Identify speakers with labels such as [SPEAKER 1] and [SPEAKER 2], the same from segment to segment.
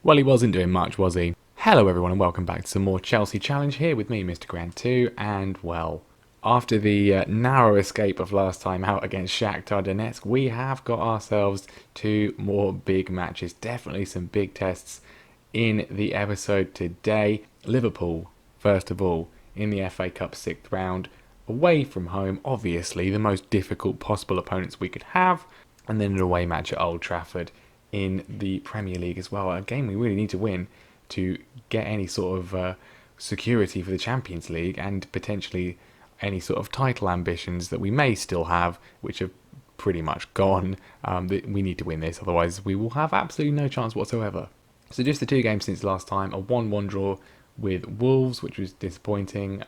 [SPEAKER 1] Well, he wasn't doing much, was he? Hello everyone and welcome back to some more Chelsea Challenge here with me, Mr. Grant 2, and well, after the narrow escape of last time out against Shakhtar Donetsk, we have got ourselves two more big matches, definitely some big tests in the episode today. Liverpool, first of all, in the FA Cup 6th round, away from home, obviously the most difficult possible opponents we could have, and then an away match at Old Trafford in the Premier League as well. A game we really need to win to get any sort of security for the Champions League and potentially any sort of title ambitions that we may still have, which are pretty much gone. We need to win this, otherwise we will have absolutely no chance whatsoever. So just the two games since last time, a 1-1 draw with Wolves, which was disappointing.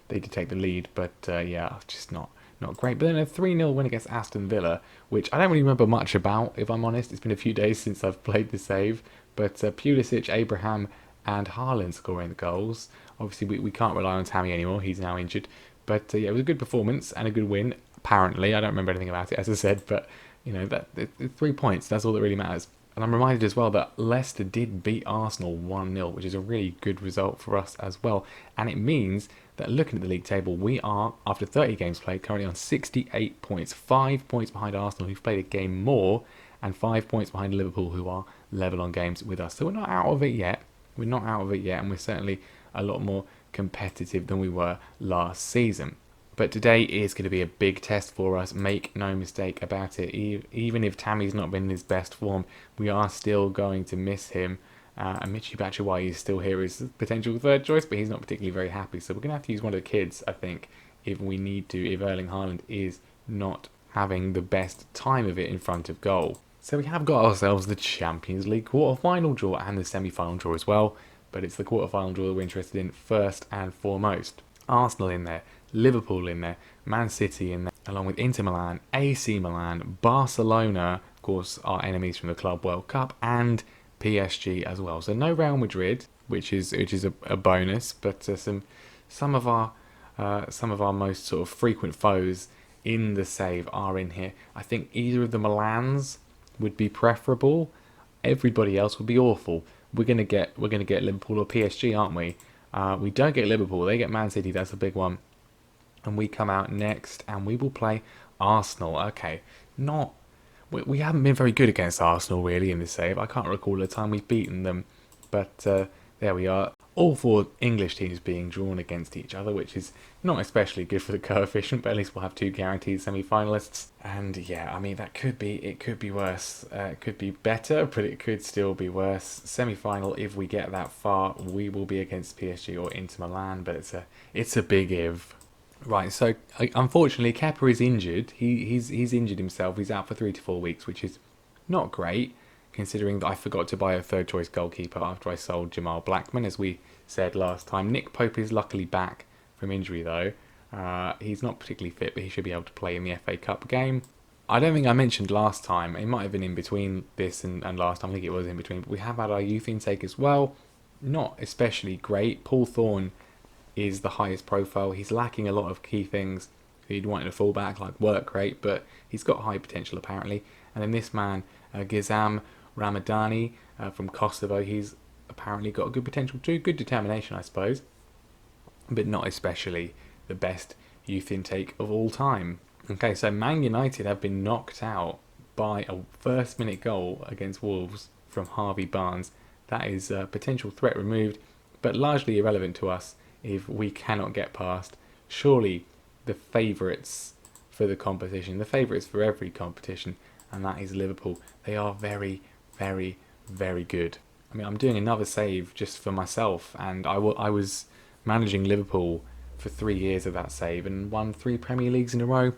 [SPEAKER 1] They did take the lead, but yeah, just not great. But then a 3-0 win against Aston Villa, which I don't really remember much about, if I'm honest. It's been a few days since I've played the save. But Pulisic, Abraham and Haaland scoring the goals. Obviously, we can't rely on Tammy anymore. He's now injured. But yeah, it was a good performance and a good win, apparently. I don't remember anything about it, as I said. But, you know, it's 3 points. That's all that really matters. And I'm reminded as well that Leicester did beat Arsenal 1-0, which is a really good result for us as well. And it means that looking at the league table, we are, after 30 games played, currently on 68 points. 5 points behind Arsenal, who've played a game more, and 5 points behind Liverpool, who are level on games with us. So we're not out of it yet. We're not out of it yet, and we're certainly a lot more competitive than we were last season. But today is going to be a big test for us, make no mistake about it. Even if Tammy's not been in his best form, we are still going to miss him. And Michy Batshuayi is still here as potential third choice, but he's not particularly very happy. So we're going to have to use one of the kids, I think, if we need to, if Erling Haaland is not having the best time of it in front of goal. So we have got ourselves the Champions League quarter-final draw and the semi-final draw as well. But it's the quarter-final draw that we're interested in first and foremost. Arsenal in there, Liverpool in there, Man City in there, along with Inter Milan, AC Milan, Barcelona, of course, our enemies from the Club World Cup, and PSG as well. So no Real Madrid, which is a bonus, but some of our most sort of frequent foes in the save are in here. I think either of the Milans would be preferable. Everybody else would be awful. We're gonna get Liverpool or PSG, aren't we? We don't get Liverpool. They get Man City. That's a big one. And we come out next, and we will play Arsenal. Okay, we haven't been very good against Arsenal really in this save. I can't recall a time we've beaten them, but there we are. All four English teams being drawn against each other, which is not especially good for the coefficient, but at least we'll have two guaranteed semi-finalists. And yeah, I mean, it could be worse. It could be better, but it could still be worse. Semi-final, if we get that far, we will be against PSG or Inter Milan, but it's a big if. Right, so unfortunately, Kepa is injured. He's injured himself. He's out for 3 to 4 weeks, which is not great, considering that I forgot to buy a third choice goalkeeper after I sold Jamal Blackman, as we said last time. Nick Pope is luckily back from injury though. He's not particularly fit, but he should be able to play in the FA Cup game. I don't think I mentioned last time, it might have been in between this and last time, I think it was in between, but we have had our youth intake as well. Not especially great. Paul Thorne is the highest profile. He's lacking a lot of key things you'd want in a fullback, like work rate, but he's got high potential apparently. And then this man, Gizam Ramadani from Kosovo, he's apparently got a good potential too, good determination I suppose, but not especially the best youth intake of all time. Okay, so Man United have been knocked out by a first minute goal against Wolves from Harvey Barnes. That is a potential threat removed, but largely irrelevant to us if we cannot get past surely the favourites for the competition, the favourites for every competition, and that is Liverpool. They are very, very, very good. I mean, I'm doing another save just for myself, and I was managing Liverpool for 3 years of that save and won 3 Premier Leagues in a row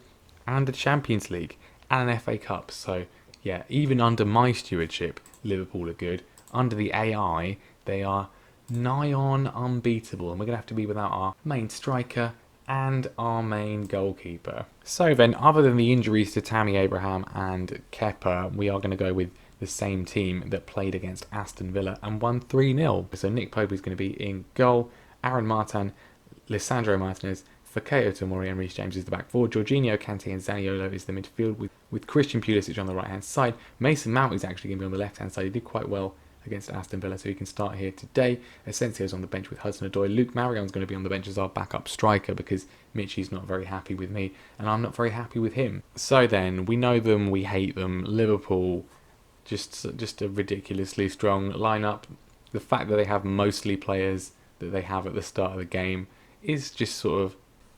[SPEAKER 1] and a Champions League and an FA Cup. So yeah, even under my stewardship, Liverpool are good. Under the AI, they are nigh on unbeatable, and we're going to have to be without our main striker and our main goalkeeper. So then, other than the injuries to Tammy Abraham and Kepa, we are going to go with the same team that played against Aston Villa and won 3-0. So Nick Pope is going to be in goal, Aaron Martin, Lissandro Martinez, Fikayo Tomori and Reece James is the back four. Jorginho, Kante and Zaniolo is the midfield with Christian Pulisic on the right hand side. Mason Mount is actually going to be on the left hand side. He did quite well against Aston Villa, so he can start here today. Asensio's on the bench with Hudson-Odoi. Luke Marion's going to be on the bench as our backup striker because Mitchie's not very happy with me and I'm not very happy with him. So then, we know them, we hate them. Liverpool, just a ridiculously strong lineup. The fact that they have mostly players that they have at the start of the game is just sort of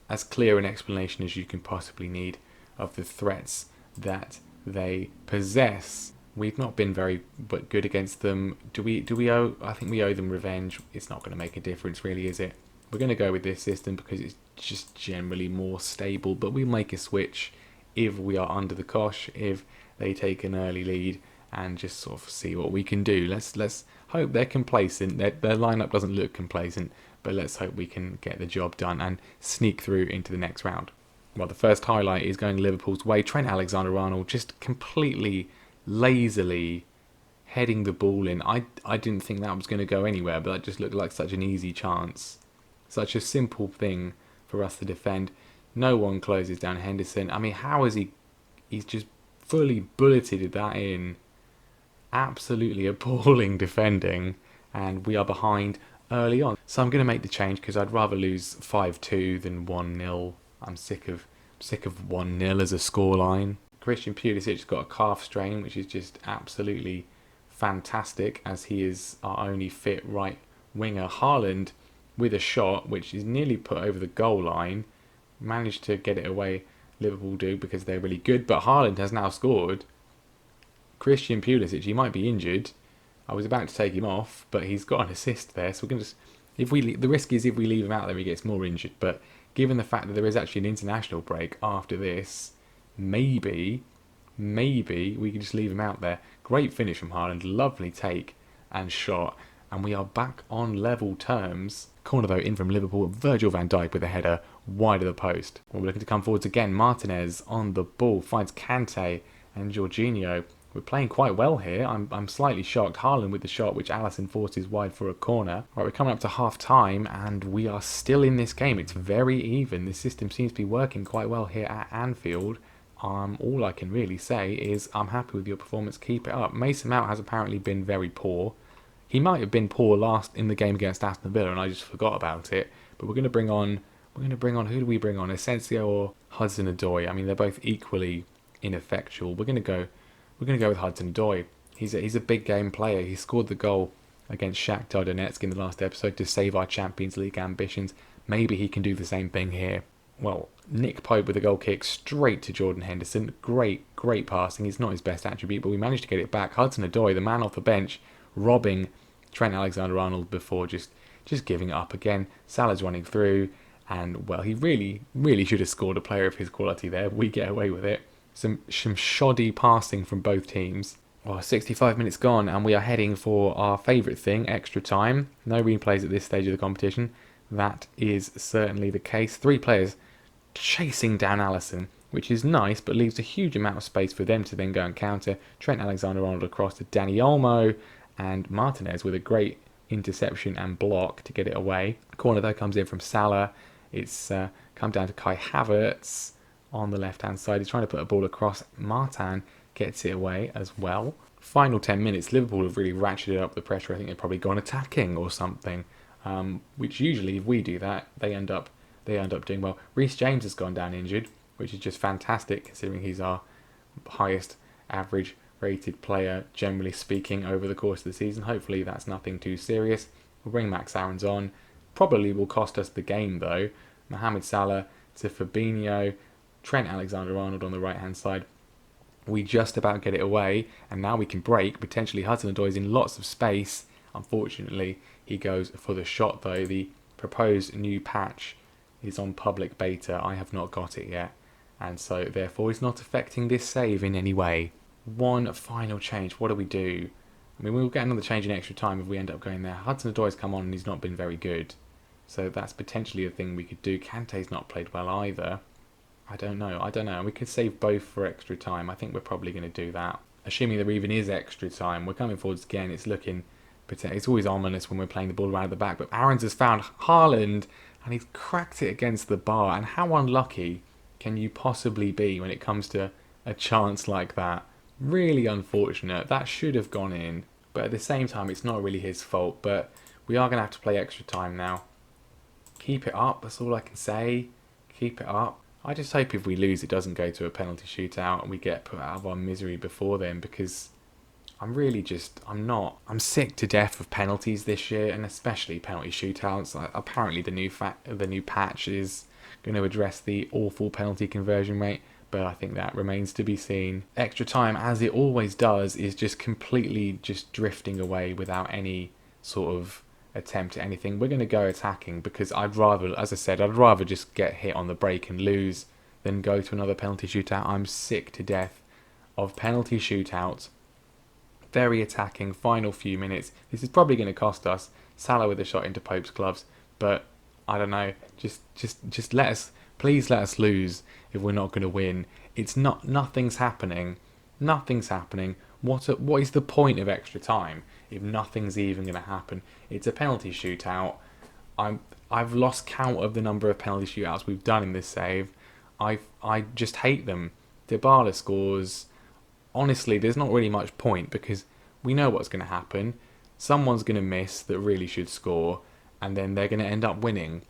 [SPEAKER 1] as clear an explanation as you can possibly need of the threats that they possess. We've not been very good against them. Do we owe? I think we owe them revenge. It's not going to make a difference, really, is it? We're going to go with this system because it's just generally more stable. But we'll make a switch if we are under the cosh, if they take an early lead, and just sort of see what we can do. Let's hope they're complacent. Their lineup doesn't look complacent, but let's hope we can get the job done and sneak through into the next round. Well, the first highlight is going Liverpool's way. Trent Alexander-Arnold just completely lazily heading the ball in. I didn't think that was going to go anywhere, but that just looked like such an easy chance. Such a simple thing for us to defend. No one closes down Henderson. I mean, how is he? He's just fully bulleted that in. Absolutely appalling defending, and we are behind early on. So I'm going to make the change because I'd rather lose 5-2 than 1-0. I'm sick of 1-0 as a scoreline. Christian Pulisic's got a calf strain, which is just absolutely fantastic, as he is our only fit right winger. Haaland with a shot, which is nearly put over the goal line, managed to get it away. Liverpool do because they're really good, but Haaland has now scored. Christian Pulisic, he might be injured. I was about to take him off, but he's got an assist there. So we're going to the risk is if we leave him out there, he gets more injured. But given the fact that there is actually an international break after this, maybe we can just leave him out there. Great finish from Haaland, lovely take and shot, and we are back on level terms. Corner though in from Liverpool, Virgil van Dijk with a header wide of the post. Well, we're looking to come forwards again. Martinez on the ball finds Kante and Jorginho. We're playing quite well here. I'm slightly shocked. Haaland with the shot, which Alisson forces wide for a corner. Right, we're coming up to half time, and we are still in this game. It's very even. The system seems to be working quite well here at Anfield. All I can really say is I'm happy with your performance. Keep it up. Mason Mount has apparently been very poor. He might have been poor last in the game against Aston Villa, and I just forgot about it. But we're going to bring on. Who do we bring on? Asensio or Hudson-Odoi? I mean, they're both equally ineffectual. We're going to go with Hudson-Odoi. He's a big game player. He scored the goal against Shakhtar Donetsk in the last episode to save our Champions League ambitions. Maybe he can do the same thing here. Well, Nick Pope with a goal kick straight to Jordan Henderson. Great passing. It's not his best attribute, but we managed to get it back. Hudson-Odoi, the man off the bench, robbing Trent Alexander-Arnold before just giving it up again. Salah's running through, and well, he really should have scored. A player of his quality there. We get away with it. Some shoddy passing from both teams. Well, 65 minutes gone, and we are heading for our favourite thing, extra time. No replays at this stage of the competition. That is certainly the case. 3 players chasing down Alisson, which is nice, but leaves a huge amount of space for them to then go and counter. Trent Alexander-Arnold across to Dani Olmo, and Martinez with a great interception and block to get it away. Corner though comes in from Salah. It's come down to Kai Havertz on the left-hand side. He's trying to put a ball across. Martin gets it away as well. Final 10 minutes, Liverpool have really ratcheted up the pressure. I think they've probably gone attacking or something, which usually if we do that, they end up doing well. Reece James has gone down injured, which is just fantastic considering he's our highest average rated player, generally speaking, over the course of the season. Hopefully that's nothing too serious. We'll bring Max Aarons on. Probably will cost us the game though. Mohamed Salah to Fabinho. Trent Alexander-Arnold on the right-hand side. We just about get it away, and now we can break. Potentially Hudson-Odoi is in lots of space. Unfortunately, he goes for the shot though. The proposed new patch is on public beta. I have not got it yet, and so therefore it's not affecting this save in any way. One final change. What do we do? I mean, we'll get another change in extra time if we end up going there. Hudson-Odoi's come on and he's not been very good, so that's potentially a thing we could do. Kante's not played well either. I don't know. We could save both for extra time. I think we're probably going to do that. Assuming there even is extra time. We're coming forwards again. It's looking... It's always ominous when we're playing the ball around at the back. But Aarons has found Haaland and he's cracked it against the bar. And how unlucky can you possibly be when it comes to a chance like that? Really unfortunate. That should have gone in. But at the same time, it's not really his fault. But we are going to have to play extra time now. Keep it up, that's all I can say. Keep it up. I just hope if we lose, it doesn't go to a penalty shootout and we get put out of our misery before then, because I'm sick to death of penalties this year, and especially penalty shootouts. Apparently the new patch is going to address the awful penalty conversion rate, but I think that remains to be seen. Extra time, as it always does, is just completely just drifting away without any sort of attempt at anything. We're going to go attacking because I'd rather just get hit on the break and lose than go to another penalty shootout. I'm sick to death of penalty shootouts. Very attacking, final few minutes. This is probably going to cost us. Salah with a shot into Pope's gloves, but I don't know. Just please let us lose if we're not going to win. Nothing's happening. Nothing's happening. What is the point of extra time if nothing's even going to happen? It's a penalty shootout. I've lost count of the number of penalty shootouts we've done in this save. I just hate them. Dybala scores. Honestly, there's not really much point because we know what's going to happen. Someone's going to miss that really should score, and then they're going to end up winning,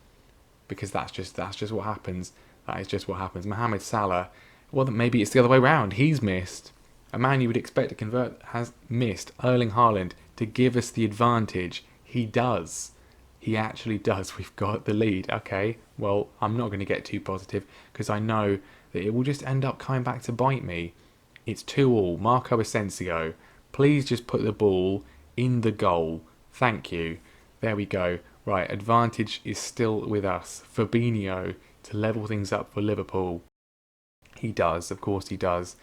[SPEAKER 1] because that's just what happens. That is just what happens. Mohamed Salah, well, maybe it's the other way around. He's missed. A man you would expect to convert has missed. Erling Haaland to give us the advantage. He does. He actually does. We've got the lead. Okay, well, I'm not going to get too positive because I know that it will just end up coming back to bite me. It's 2-2. Marco Asensio, please just put the ball in the goal. Thank you. There we go. Right, advantage is still with us. Fabinho to level things up for Liverpool. He does, of course he does.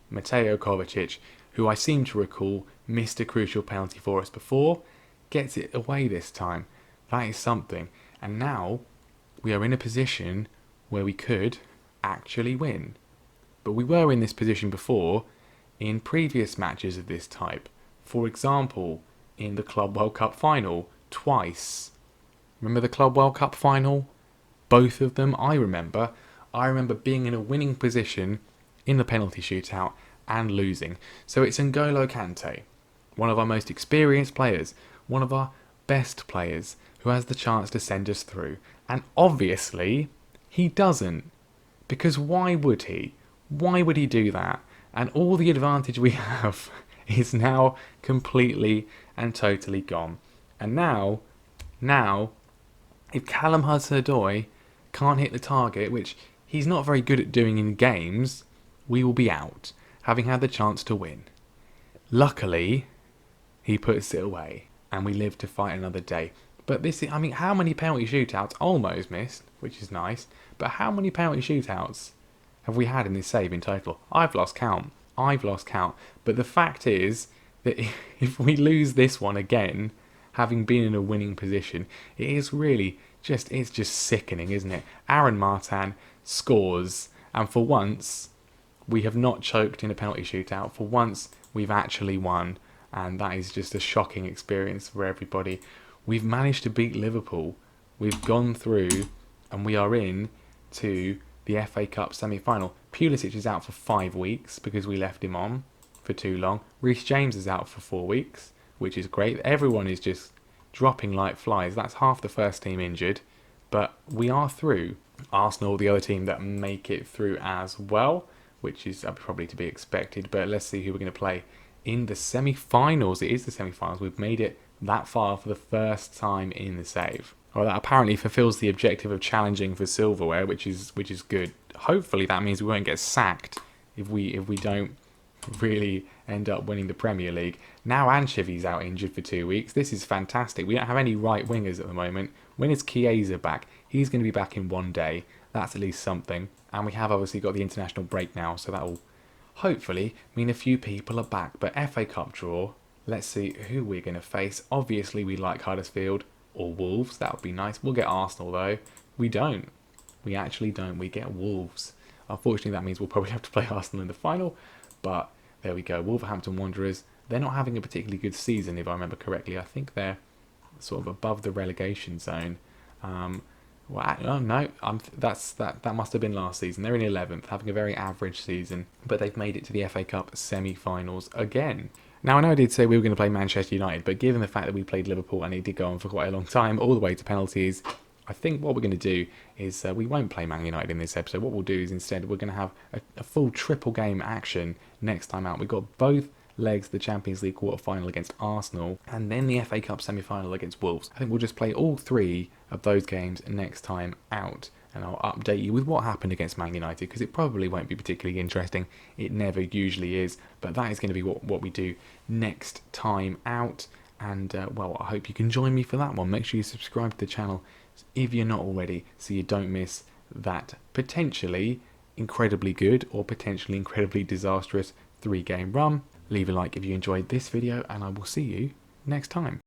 [SPEAKER 1] Mateo Kovacic, who I seem to recall missed a crucial penalty for us before, gets it away this time. That is something. And now we are in a position where we could actually win. But we were in this position before in previous matches of this type. For example, in the Club World Cup final, twice. Remember the Club World Cup final? Both of them, I remember. I remember being in a winning position in the penalty shootout and losing. So it's N'Golo Kante, one of our most experienced players, one of our best players, who has the chance to send us through. And obviously, he doesn't. Because why would he? Why would he do that? And all the advantage we have is now completely and totally gone. And now, if Callum Hudson-Odoi can't hit the target, which he's not very good at doing in games, we will be out, having had the chance to win. Luckily, he puts it away, and we live to fight another day. But how many penalty shootouts? Almost missed, which is nice. But how many penalty shootouts have we had in this save in total? I've lost count. But the fact is that if we lose this one again, having been in a winning position, it's just sickening, isn't it? Aaron Martin scores, and for once, we have not choked in a penalty shootout. For once, we've actually won, and that is just a shocking experience for everybody. We've managed to beat Liverpool. We've gone through, and we are in to the FA Cup semi-final. Pulisic is out for 5 weeks because we left him on for too long. Reece James is out for 4 weeks, which is great. Everyone is just dropping like flies. That's half the first team injured, but we are through. Arsenal, the other team that make it through as well, which is probably to be expected. But let's see who we're going to play in the semi-finals. It is the semi-finals. We've made it that far for the first time in the save. Well, that apparently fulfills the objective of challenging for silverware, which is good. Hopefully that means we won't get sacked if we don't really end up winning the Premier League. Now Anshivi's out injured for 2 weeks. This is fantastic. We don't have any right wingers at the moment. When is Chiesa back? He's going to be back in 1 day. That's at least something. And we have obviously got the international break now, so that will hopefully mean a few people are back. But FA Cup draw, let's see who we're going to face. Obviously we like Huddersfield or Wolves. That would be nice. We'll get Arsenal though. We don't. We actually don't. We get Wolves. Unfortunately that means we'll probably have to play Arsenal in the final. But there we go. Wolverhampton Wanderers. They're not having a particularly good season if I remember correctly. I think they're sort of above the relegation zone. That must have been last season. They're in 11th, having a very average season, but they've made it to the FA Cup semi-finals again. Now, I know I did say we were going to play Manchester United, but given the fact that we played Liverpool and it did go on for quite a long time, all the way to penalties, I think what we're going to do is we won't play Man United in this episode. What we'll do is instead we're going to have a full triple game action next time out. We've got both legs, the Champions League quarter-final against Arsenal, and then the FA Cup semi-final against Wolves. I think we'll just play all 3 of those games next time out, and I'll update you with what happened against Man United, because it probably won't be particularly interesting. It never usually is, but that is going to be what we do next time out. And well, I hope you can join me for that one. Make sure you subscribe to the channel if you're not already, so you don't miss that potentially incredibly good or potentially incredibly disastrous 3-game run. Leave a like if you enjoyed this video, and I will see you next time.